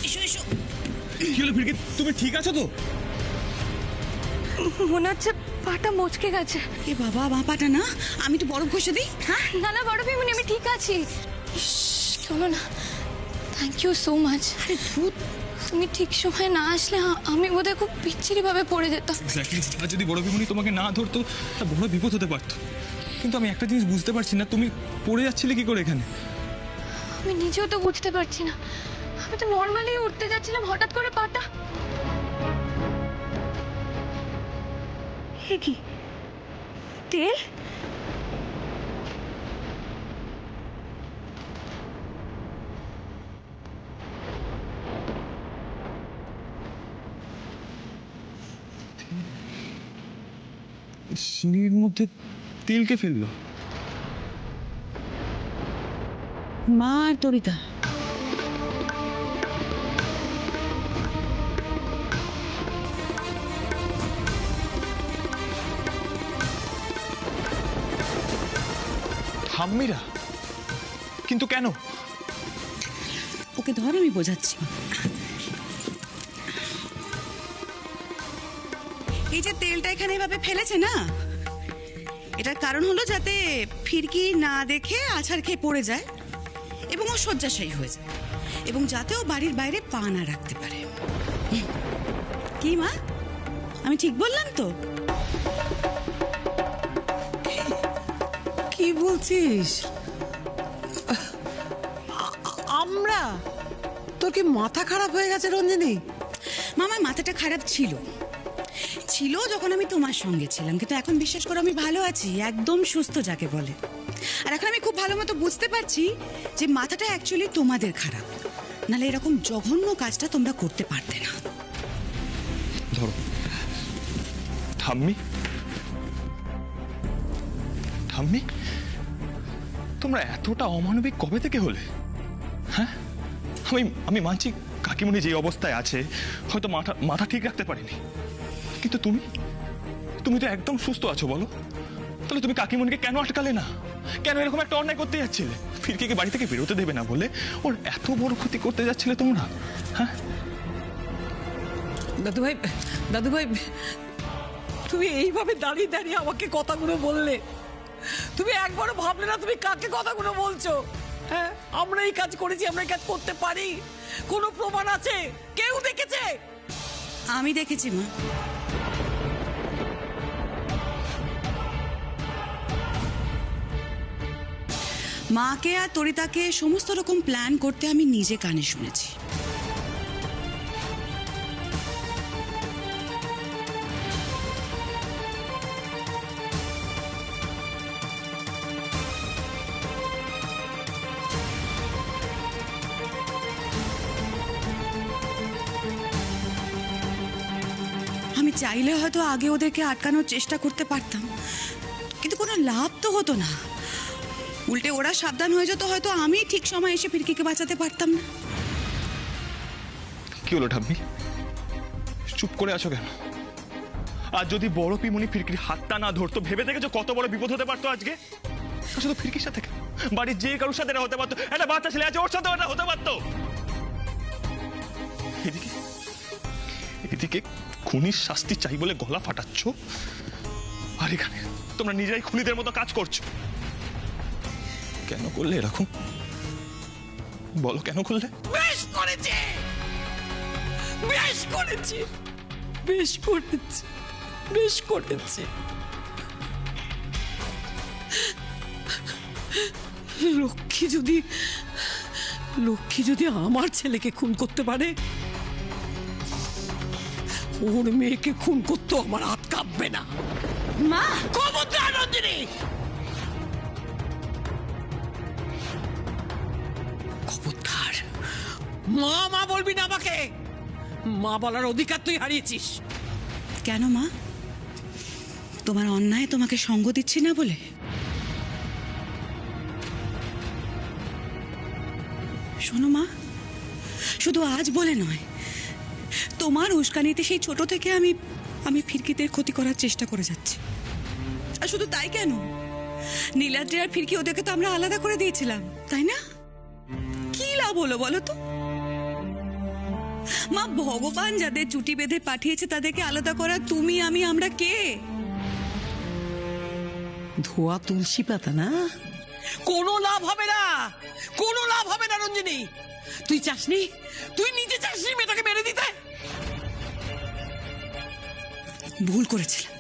এসো এসো। কি হলো ফিরকি, তুমি ঠিক আছো তো? মনে হচ্ছে পাটা মচকে গেছে। এ বাবা, মা পাটা না, আমি তো বরফ ঘষে দিই। হ্যাঁ না না বড় পিমনি, আমি ঠিক আছি। চলো না, থ্যাংক ইউ সো মাচ। আরে ভূত, তুমি ঠিক সময় না আসলে আমি বোধহয় খুব বিচ্ছিরি ভাবে পড়ে যেতাম। এক্স্যাক্টলি, আর যদি বড় বিমুনি তোমাকে না ধরতো তা বড় বিপদ হতে পারতো। কিন্তু আমি একটা জিনিস বুঝতে পারছি না, তুমি পড়ে যাচ্ছিলে কি করে এখানে? আমি নিজেও তো বুঝতে পারছি না। আমি তো নর্মালি উঠতে যাচ্ছিলাম, হঠাৎ করে পাটা। হে কি তেল? সিঁড়ির মধ্যে তেলকে ফেললো? মা আর তরিতা। ঠাম্মিরা? কিন্তু কেন? ওকে ধর, আমি বোঝাচ্ছি। এই যে তেলটা এখানে এভাবে ফেলেছে না, এটার কারণ হলো যাতে ফিরকি না দেখে আছাড় খেয়ে পড়ে যায় এবং ও শয্যাশায়ী হয়ে যায়, এবং যাতে ও বাড়ির বাইরে পা না রাখতে পারে। কি মা, আমি ঠিক বললাম তো? কি বলছিস? আমরা? তোর কি মাথা খারাপ হয়ে গেছে রঞ্জিনী? মামার মাথাটা খারাপ ছিল যখন আমি তোমার সঙ্গে ছিলাম, কিন্তু এখন বিশ্বাস করো আমি ভালো আছি, একদম সুস্থ যাকে বলে। আর এখন আমি খুব ভালো মতো বুঝতে পারছি যে মাথাটা অ্যাকচুয়ালি তোমাদের খারাপ, নাহলে এরকম জঘন্য কাজটা তোমরা করতে পারতে না। ধরো। ঠাম্মি, ঠাম্মি, তোমরা এতটা অমানবিক কবে থেকে হলে? হ্যাঁ, আমি মানছি কাকিমণি যে অবস্থায় আছে হয়তো মাথা ঠিক রাখতে পারেনি, কিন্তু তুমি তো একদম সুস্থ আছো, বলো? তাহলে তুমি কাকিমণিকে কেন আটকালে না? কেন এরকম একটা অন্যায় করতে যাচ্ছিলে? ফিরকিকে বাড়ি থেকে বেরোতে দেবে না বলে ওর এত বড় ক্ষতি করতে যাচ্ছিলে তোমরা? হ্যাঁ দাদু ভাই, তুমি এইভাবে দাঁড়িয়ে দাঁড়িয়ে আমাকে কথাগুলো বললে। তুমি একবারও ভাবলে না তুমি কাকে কথাগুলো বলছো? হ্যাঁ, আমরা এই কাজ করেছি, আমরা এই কাজ করতে পারি। কোনো প্রমাণ আছে? কেউ দেখেছে? আমি দেখেছি মা। মাকে আর তরিতাকে সমস্ত রকম প্ল্যান করতে আমি নিজে কানে শুনেছি। আমি চাইলে হয়তো আগে ওদেরকে আটকানোর চেষ্টা করতে পারতাম, কিন্তু কোনো লাভ তো হতো না। উল্টে ওরা সাবধান হয়ে যেত, হয়তো আমি ঠিক সময় এসে ফিরকিকে বাঁচাতে পারতাম না। কি হলো ঠাম্মি, চুপ করে আছো কেন? আর যদি বড় পিমনি ফিরকির হাতটা না ধরতো, ভেবে দেখেছো কত বড় বিপদ হতে পারতো আজকে? শুধু ফিরকির সাথে কেন, বাড়ির যে কারোর সাথে হতে পারতো। একটা বাচ্চা ছেলে আছে, ওর সাথে ওটা হতে পারতো। এদিকে খুনির শাস্তি চাই বলে গলা ফাটাচ্ছ, আর এখানে তোমরা নিজেরাই খুনিদের মতো কাজ করছো। কেন করলে এরকম? বলো কেন করলে? বেশ করেছে, বেশ করেছে, বেশ করেছে, বেশ করেছে। লক্ষ্মী যদি আমার ছেলেকে খুন করতে পারে, ওর মেয়েকে খুন করতেও আমার হাত কাঁপবে না। মা, খবরদার রঞ্জিনী! খবরদার! মা বলবি না আমাকে। মা বলার অধিকার তুই হারিয়েছিস। কেন মা? তোমার অন্যায় তোমাকে সঙ্গ দিচ্ছি না বলে? শোনো মা, শুধু আজ বলে নয়, তোমার উস্কানিতে সেই ছোট থেকে আমি ফিরকিদের ক্ষতি করার চেষ্টা করে যাচ্ছি। আর শুধু তাই কেন, নীলাদ্রি আর ফিরকি ওদেরকে তো আমরা আলাদা করে দিয়েছিলাম, তাই না? কি লাভ হলো বলো তো? মা, ভগবান যাদের চুটি বেঁধে পাঠিয়েছে তাদেরকে আলাদা করা তুমি আমি আমরা কে? ধোয়া তুলসী পাতা না, কোনো লাভ হবে না, কোনো লাভ হবে না রঞ্জিনী। তুই চাসনি, তুই নিজে চাসনি মেয়েটাকে মেরে দিতে? ভুল করেছিলাম,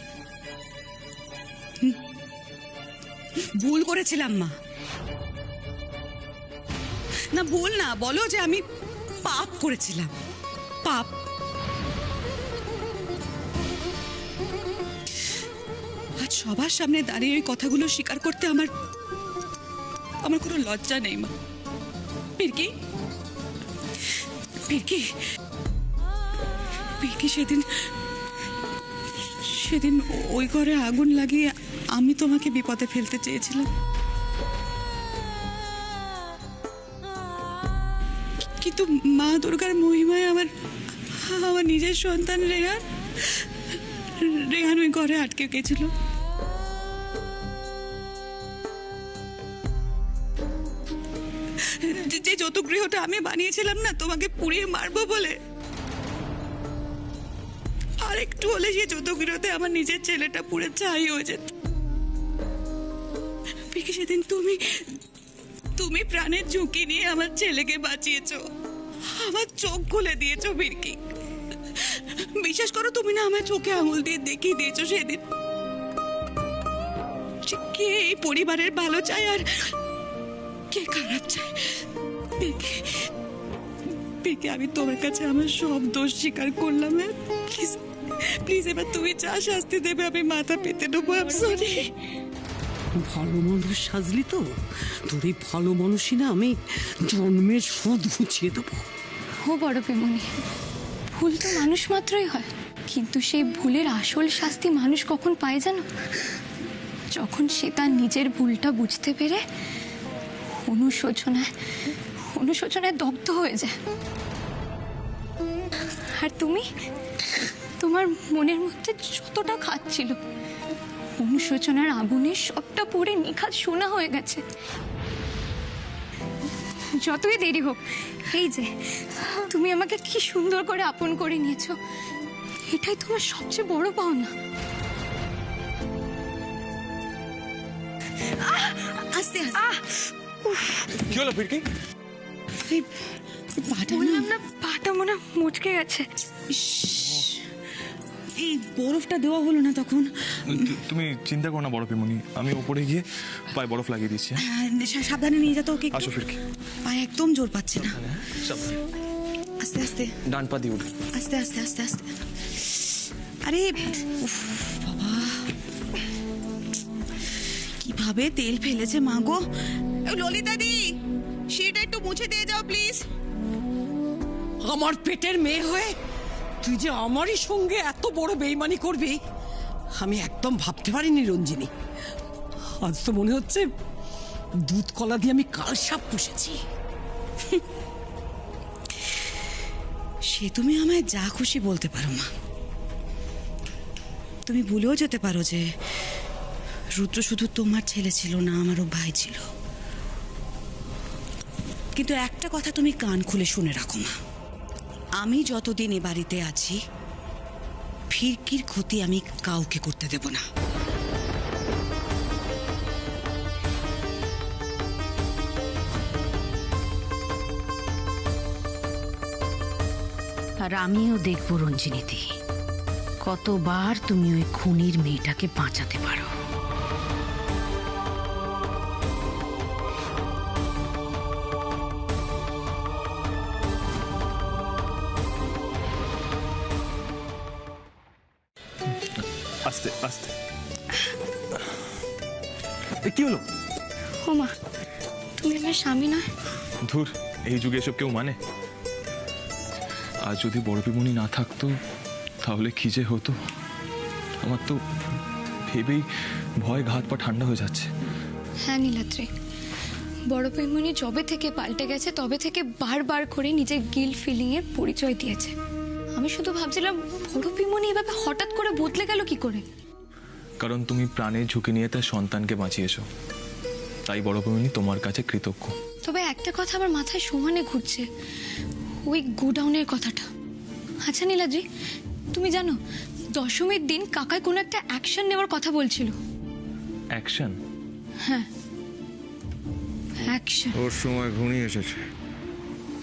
ভুল করেছিলাম মা। না ভুল না, বলো যে আমি পাপ করেছিলাম, পাপ। আজ সবার সামনে দাঁড়িয়ে ওই কথাগুলো স্বীকার করতে আমার কোনো লজ্জা নেই মা। পিরকি, পিরকি, পিরকি, সেদিন ওই ঘরে আগুন লাগিয়ে আমি তোমাকে বিপদে ফেলতে চেয়েছিলাম, কিন্তু মা দুর্গার মহিমায় আমার নিজের সন্তান রেহান ওই ঘরে আটকে গেছিল। যে যৌতুগৃহটা আমি বানিয়েছিলাম না তোমাকে পুড়িয়ে মারবো বলে, আর একটু হলে সে যৌতুগৃহতে আমার নিজের ছেলেটা পুড়ে ছাই হয়ে যেত। সেদিন তুমি প্রাণের ঝুঁকি নিয়ে আমার ছেলেকে বাঁচিয়েছো, আমার চোখ খুলে দিয়েছো বিরকি। বিশ্বাস করো, তুমি না আমার চোখে আঙুল দিয়ে দেখিয়ে দিয়েছো সেদিন কে এই পরিবারের ভালো চায় আর কে খারাপ চায়। বিরকি, আমি তোমার কাছে আমার সব দোষ স্বীকার করলাম। প্লিজ প্লিজ, এবার তুমি যা শাস্তি দেবে আমি মাথা পেতে নেবো। I am sorry. ভালো মানুষ সাজলি তো, তোর এই ভালো মানুষই না আমি জন্মের শোধ ঘুচিয়ে দেবো। ও বড় পিমনি, ভুল তো মানুষ মাত্রই হয়, কিন্তু সেই ভুলের আসল শাস্তি মানুষ কখন পায় জানো? যখন সে তার নিজের ভুলটা বুঝতে পেরে অনুশোচনায় দগ্ধ হয়ে যায়। আর তোমার মনের মধ্যে যতটা খাচ্ছিল, অনুশোচনার আগুনে সবটা পড়ে নিখাত সোনা হয়ে গেছে। যতই দেরি হোক, এই যে তুমি আমাকে কি সুন্দর করে আপন করে নিয়েছো, এটাই তোমার সবচেয়ে বড় পাওনা। আস্তে কি হলো ফিরকি? বললাম না, পাটা মনে মুচকে গেছে। এই বরফটা দেওয়া হলো না তখন। তুমি চিন্তা করো না বড় পিমনি, আমি উপরে গিয়ে পায়ে বরফ লাগিয়ে দিচ্ছি। সাবধানে নিয়ে যেতে ওকে। আসো ফিরকি। পায়ে একদম জোর পাচ্ছে না। আস্তে আস্তে, ডান পা দিয়ে উঠে। আস্তে আস্তে আস্তে আস্তে। আরে উফ বাবা, কিভাবে তেল ফেলেছে মা গো। ললিতা দি, সেটা একটু মুছে দিয়ে যাও প্লিজ। আমার পেটের মেয়ে হয়ে তুই যে আমারই সঙ্গে এত বড় বেইমানি করবি আমি একদম ভাবতে পারিনি রঞ্জিনী। আজ তো মনে হচ্ছে দুধ কলা দিয়ে আমি কাল সাপ পুষেছি। সে তুমি আমায় যা খুশি বলতে পারো মা, তুমি ভুলেও যেতে পারো যে রুদ্র শুধু তোমার ছেলে ছিল না, আমারও ভাই ছিল। কিন্তু একটা কথা তুমি কান খুলে শুনে রাখো মা, আমি যতদিন এ বাড়িতে আছি ফিরকির ক্ষতি আমি কাউকে করতে দেব না। আর আমিও দেখব রঞ্জিনীদি, কতবার তুমি ওই খুনির মেয়েটাকে বাঁচাতে পারো। আস্তে আস্তে। কি হলো? ও মা, তুমি আমার স্বামী নয়? ধুর, এই যুগে এসব কেউ মানে? আর যদি বড় পিমনি না থাকতো তাহলে কি যে হতো। আমার তো ভেবেই ভয় ঘাত পা ঠান্ডা হয়ে যাচ্ছে। হ্যাঁ নীলাদ্রি, বড় পিমনি যবে থেকে পাল্টে গেছে তবে থেকে বারবার করে নিজের গিল্ট ফিলিং এর পরিচয় দিয়েছে। আমি শুধু ভাবছিলাম বড় পিমনি এভাবে হঠাৎ করে বদলে গেল কি করে। কারণ তুমি প্রাণের ঝুঁকি নিয়ে তার সন্তানকে বাঁচিয়েছো, তাই বড় পিমনি তোমার কাছে কৃতজ্ঞ। তবে একটা কথা আমার মাথায় সমানে ঘুরছে, ওই গোডাউনের কথাটা। আচ্ছা নীলাদ্রি, তুমি জানো দশমীর দিন কাকাই কোনো একটা অ্যাকশন নেওয়ার কথা বলছিল। অ্যাকশন? হ্যাঁ, অ্যাকশন। ওর সময় ঘনিয়ে এসেছে।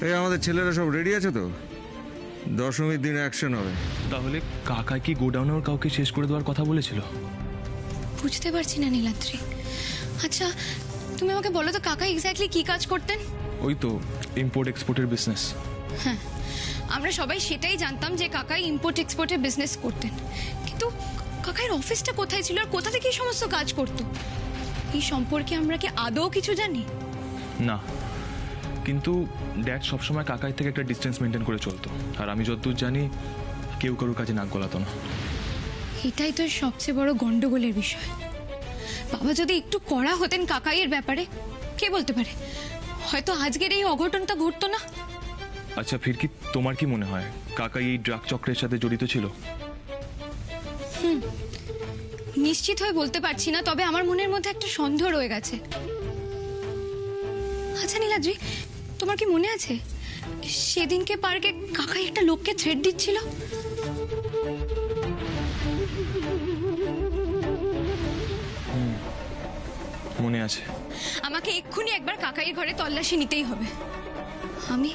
এই আমাদের ছেলেরা সব রেডি আছে তো? দশমীর দিন অ্যাকশন হবে। তাহলে কাকা কি গোডাউনে ওর কাউকে শেষ করে দেওয়ার কথা বলেছিল? বুঝতে পারছি না নীলাদ্রি। আচ্ছা তুমি আমাকে বলো তো কাকা এক্স্যাক্টলি কি কাজ করতেন? ওই তো ইম্পোর্ট এক্সপোর্টের বিজনেস। হ্যাঁ, আমরা সবাই সেটাই জানতাম যে কাকাই ইম্পোর্ট এক্সপোর্টের বিজনেস করতেন, কিন্তু কাকাইয়ের অফিসটা কোথায় ছিল আর কোথা থেকে এই সমস্ত কাজ করতো এই সম্পর্কে আমরা কি আদৌ কিছু জানি? না, কিন্তু ড্যাড সবসময় কাকাই থেকে একটা ডিস্টেন্স মেনটেন করে চলতো, আর আমি যতদূর জানি কেউ কারোর কাছে নাক গলাতো না। এটাই তো সবচেয়ে বড় গন্ডগোলের বিষয়। বাবা যদি একটু কড়া হতেন কাকাইয়ের ব্যাপারে, কে বলতে পারে হয়তো আজকের এই অঘটনটা ঘটতো না। আচ্ছা ফিরকি, তোমার কি মনে হয় কাকাই এই ড্রাগ চক্রের সাথে জড়িত ছিল? নিশ্চিত হয়ে বলতে পারছি না, তবে আমার মনের মধ্যে একটা সন্দেহ রয়ে গেছে। আচ্ছা নীলাদ্রি, তোমার কি মনে আছে সেদিনকে পার্কে কাকাই একটা লোককে থ্রেট দিচ্ছিল? মনে আছে। আমাকে এক্ষুনি একবার কাকাইয়ের ঘরে তল্লাশি নিতেই হবে। আমি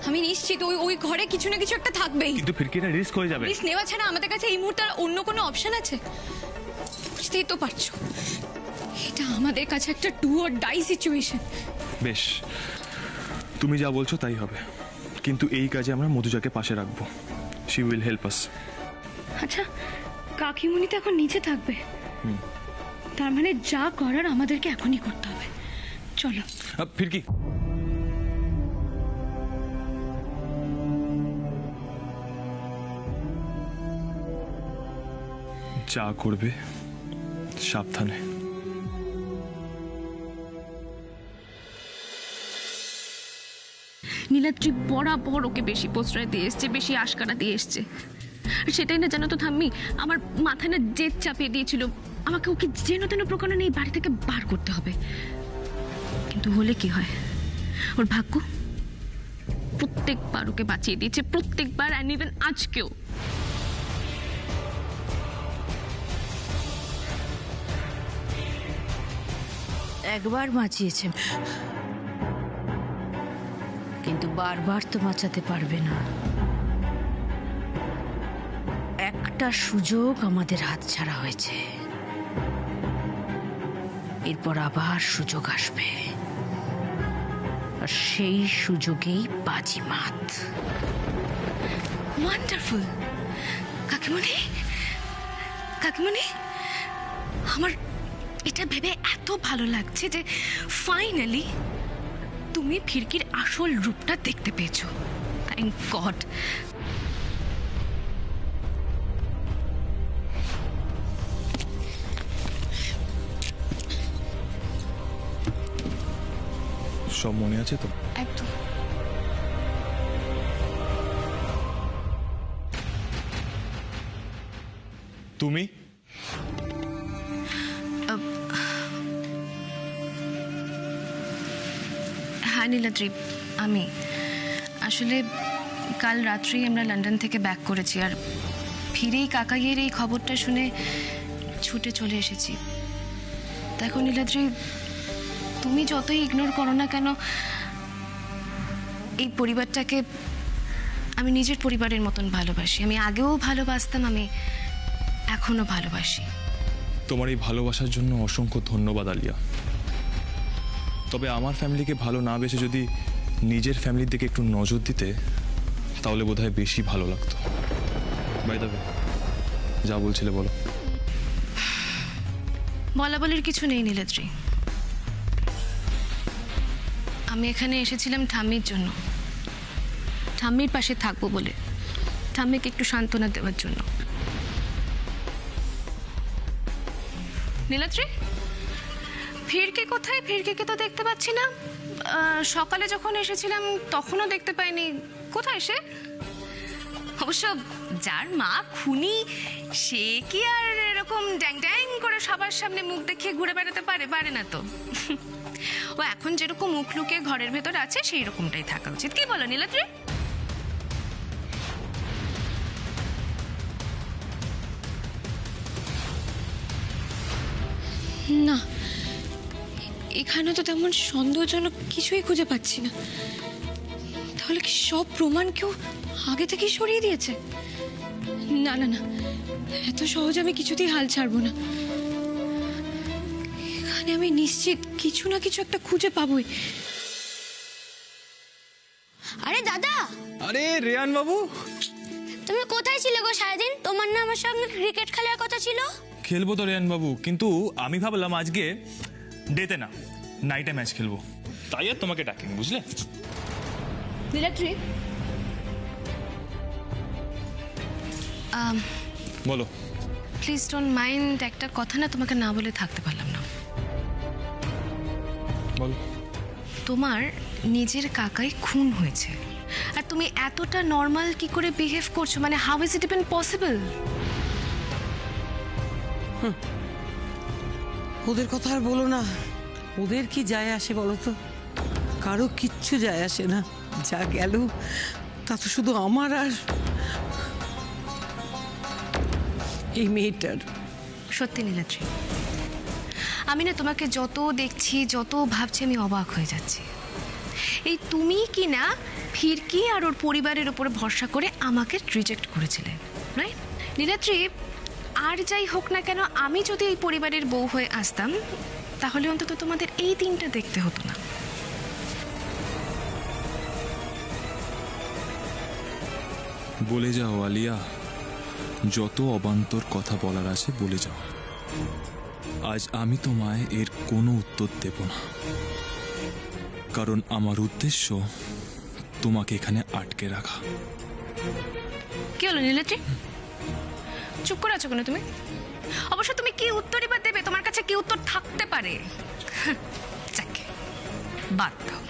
আমি নিশ্চিত ওই ঘরে কিছু না কিছু একটা থাকবেই। কিন্তু ফিরকি এটা রিস্ক হয়ে যাবে। রিস্ক নেওয়া ছাড়া আমাদের কাছে এই মুহূর্তে আর অন্য কোনো অপশন আছে? বুঝতেই তো পারছো এটা আমাদের কাছে একটা ডু অর ডাই সিচুয়েশন। বেশ, তুমি যা বলছো তাই হবে, কিন্তু এই কাজে আমরা মধুজাকে পাশে রাখবো। She will help us. আচ্ছা কাকিমুনি তো এখন নিচে থাকবে, তার মানে যা করার আমাদেরকে এখনই করতে হবে। চলো। ফিরকি, যা করবে সাবধানে। নীলাদ্রি বরাবর ওকে বেশি প্রশ্রয় দিয়ে এসছে, বেশি আশকারা দিয়ে এসছে। আর সেটাই না জানো তো ঠাম্মি, আমার মাথায় না জেদ চাপিয়ে দিয়েছিল আমাকে ওকে যেন তেন প্রকারে এই বাড়ি থেকে বার করতে হবে। কিন্তু হলে কি হয়, ওর ভাগ্য প্রত্যেকবার ওকে বাঁচিয়ে দিয়েছে, প্রত্যেকবার, অ্যান্ড ইভেন আজকেও। একবার বাঁচিয়েছে, কিন্তু বারবার তো বাঁচাতে পারবে না। একটা সুযোগ আমাদের হাতছাড়া হয়েছে, এরপর আবার সুযোগ আসবে, আর সেই সুযোগেই বাজিমাত। ওয়ান্ডারফুল কাকিমুনি, কাকিমুনি আমার এটা ভেবে এত ভালো লাগছে যে ফাইনালি তুমি ফিরকির আসল রূপটা দেখতে পেয়েছো। Thank god. সব মনে আছে তো? একদম। তুমি হ্যাঁ নীলাদ্রি, আমি আসলে কাল রাত্রেই আমরা লন্ডন থেকে ব্যাক করেছি, আর ফিরেই কাকাইয়ের এই খবরটা শুনে ছুটে চলে এসেছি। দেখো নীলাদ্রি, তুমি যতই ইগনোর করো না কেন, এই পরিবারটাকে আমি নিজের পরিবারের মতন ভালোবাসি। আমি আগেও ভালোবাসতাম, আমি এখনো ভালোবাসি। তোমার এই ভালোবাসার জন্য অসংখ্য ধন্যবাদ আলিয়া। তবে আমার ফ্যামিলিকে ভালো না বেশে যদি নিজের ফ্যামিলির দিকে একটু নজর দিতে, তাহলে বোধহয় বেশি ভালো লাগতো। বাই দ্য ওয়ে, যা বলছিলে বলো। বলা বলির কিছু নেই নীলাদ্রি, আমি এখানে এসেছিলাম ঠাম্মির জন্য, ঠাম্মির পাশে থাকবো বলে, ঠাম্মিকে একটু সান্ত্বনা দেওয়ার জন্য। নীলাদ্রি, ফিরকে কোথায়? ফিরকে তো দেখতে পাচ্ছি না। সকালে যখন এসেছিলাম তখনও দেখতে পাইনি। কোথায় সে? অবশ্য যার মা খুনি, সে কি আর এরকম ড্যাং ড্যাং করে সবার সামনে মুখ দেখিয়ে ঘুরে বেড়াতে পারে? পারে না তো। ও এখন যেরকম মুখ লুকিয়ে ঘরের ভেতর আছে সেই রকমটাই থাকা উচিত। কি বলো নীলাদ্রি? না, এখানে তো তেমন সন্দেহজনক কিছুই খুঁজে পাচ্ছি না। তাহলে কি সব প্রমাণ কেউ আগে থেকেই সরিয়ে দিয়েছে? না না না, এত সহজে আমি কিছুতেই হাল ছাড়বো না। এখানে আমি নিশ্চিত কিছু না কিছু একটা খুঁজে পাবোই। আরে দাদা, আরে রেয়ান বাবু, তুমি কোথায় ছিলে গো সারাদিন? তোমার না আমার সঙ্গে ক্রিকেট খেলার কথা ছিল। খেলবো তো রেয়ান বাবু, কিন্তু আমি ভাবলাম আজকে ডেতে না নাইটে ম্যাচ খেলবো, তাই আর তোমাকে ডাকিনি, বুঝলে? নীলাদ্রি, বলো। প্লিজ ডোন্ট মাইন্ড, একটা কথা না তোমাকে না বলে থাকতে পারলাম না। বলো। তোমার নিজের কাকাই খুন হয়েছে, আর তুমি এতটা নর্মাল কি করে বিহেভ করছো? মানে how is it even possible? ওদের কথা আর বলো না। ওদের কি যায় আসে বলো তো? কারো কিচ্ছু যায় আসে না। যা গেল তা তো শুধু আমার আর এই মেয়েটার। সত্যি নীলাদ্রি, আমি না তোমাকে যত দেখছি, যত ভাবছি, আমি অবাক হয়ে যাচ্ছি। এই তুমি কি না ফিরকি আর ওর পরিবারের উপরে ভরসা করে আমাকে রিজেক্ট করেছিলে, রাইট? নীলাদ্রি, আর যাই হোক না কেন, আমি যদি এই পরিবারের বউ হয়ে আসতাম, তাহলে অন্তত তোমাদের এই দিনটা দেখতে হতো না। বলে যাও আলিয়া, যত অবান্তর কথা বলার আছে বলে যাও। আজ আমি তোমায় এর কোনো উত্তর দেব না, কারণ আমার উদ্দেশ্য তোমাকে এখানে আটকে রাখা। কি হলো নীলাদ্রি, চুপ করে আছো কেন তুমি? অবশ্য তুমি কি উত্তরই বা দেবে? তোমার কাছে কি উত্তর থাকতে পারে? যাকে বাদ দাও।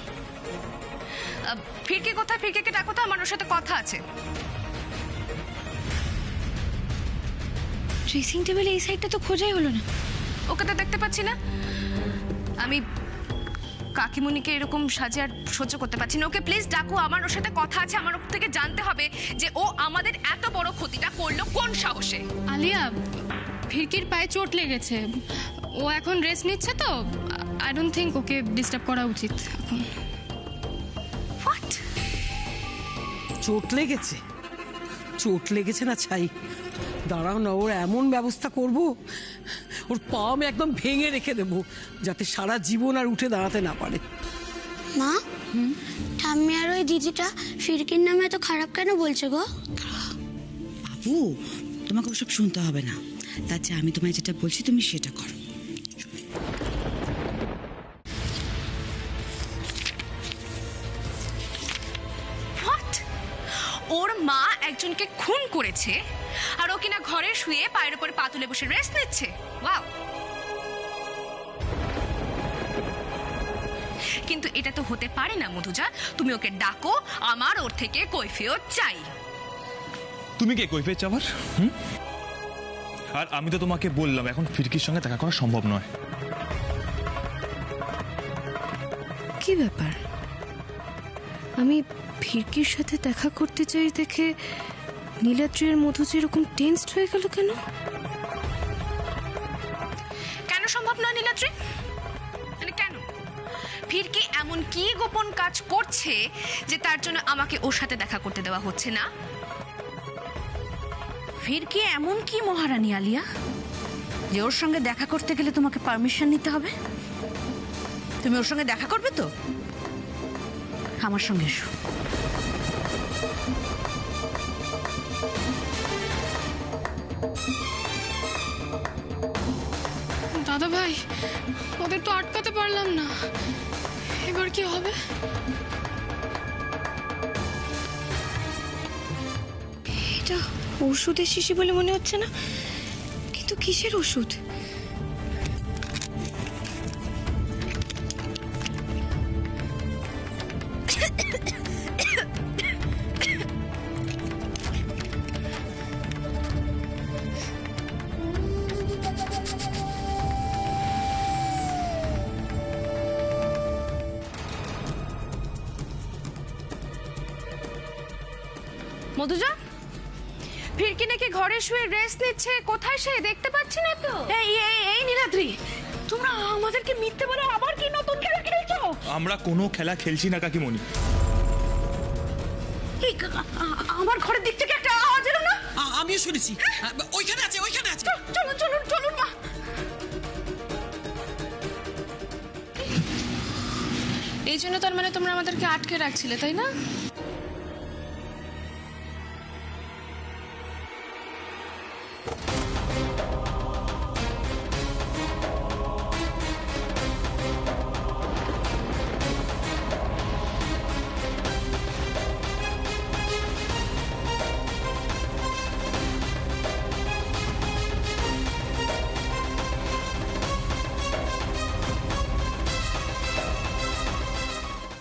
ফিরকি কোথায়? ফিরকিকে ডাকো তো, আমার ওর সাথে কথা আছে। ড্রেসিং টেবিলে এই সাইডটা তো খোঁজাই হলো না। ওকে তো দেখতে পাচ্ছি না। আমি কাকিমণিকে এরকম সাজে আর সহ্য করতে পারছি না। ওকে প্লিজ ডাকো, আমার ওর সাথে কথা আছে। আমার ওর থেকে জানতে হবে যে ও আমাদের এত বড় ক্ষতিটা করলো কোন সাহসে। আলিয়া, ফিরকির পায়ে চোট লেগেছে, ও এখন রেস্ট নিচ্ছে, তো I don't think okay disturb করা উচিত এখন। হোয়াট? চোট লেগেছে? চোট লেগেছে না ছাই? দাঁড়াও না, ওর এমন ব্যবস্থা করব, ওর পা আমি একদম ভেঙে রেখে দেবো, যাতে সারা জীবন আর উঠে দাঁড়াতে না পারে। মা, ঠাম্মি আর ওই দিদিটা ফিরকির নামে এত খারাপ কেন বলছে গো? বাবু, তোমাকে ওসব শুনতে হবে না। তার চেয়ে আমি তোমায় যেটা বলছি তুমি সেটা করো। হোয়াট? ওর মা একজনকে খুন করেছে, আর ও কিনা ঘরে শুয়ে পায়ের উপরে পা তুলে বসে রেস্ট নিচ্ছে? ওয়াও! কিন্তু এটা তো হতে পারে না মধুজা। তুমি ওকে ডাকো, আমার ওর থেকে কৈফিয়ত চাই। তুমি কে কৈফিয়ত চাওয়ার? আর আমি তো তোমাকে বললাম এখন ফিরকির সঙ্গে দেখা করা সম্ভব নয়। কি ব্যাপার? আমি ফিরকির সাথে দেখা করতে চাই দেখে নীলাদ্রির মধু এরকম টেন্সড হয়ে গেল কেন? কেন সম্ভব নয় নীলাদ্রি? মানে কেন? ফিরকি এমন কি গোপন কাজ করছে যে তার জন্য আমাকে ওর সাথে দেখা করতে দেওয়া হচ্ছে না? ফিরকি এমন কি মহারানী আলিয়া যে ওর সঙ্গে দেখা করতে গেলে তোমাকে পারমিশন নিতে হবে? তুমি ওর সঙ্গে দেখা করবে তো? আমার সঙ্গে এসো। দাদা ভাই, ওদের তো আটকাতে পারলাম না, এবার কি হবে? এটা ওষুধের শিশি বলে মনে হচ্ছে না, কিন্তু কিসের ওষুধ? মধুজা, ফিরকি নাকি ঘরে শুয়ে রেস্ট নিচ্ছে। কোথায় সে? দেখতে পাচ্ছি না তো। এই নীলাদ্রি, তোমরা আমাদেরকে মিথ্যে বলে আবার কি নতুন খেলা খেলছো? আমরা কোনো খেলা খেলছি না কাকিমণি। এই আমার ঘরের দিক থেকে একটা আওয়াজ এলো না? আমিও শুনেছি। ওইখানে আছে, ওইখানে আছে। চলুন চলুন চলুন মা। এই জন্য তার মানে তোমরা আমাদেরকে আটকে রাখছিলে, তাই না?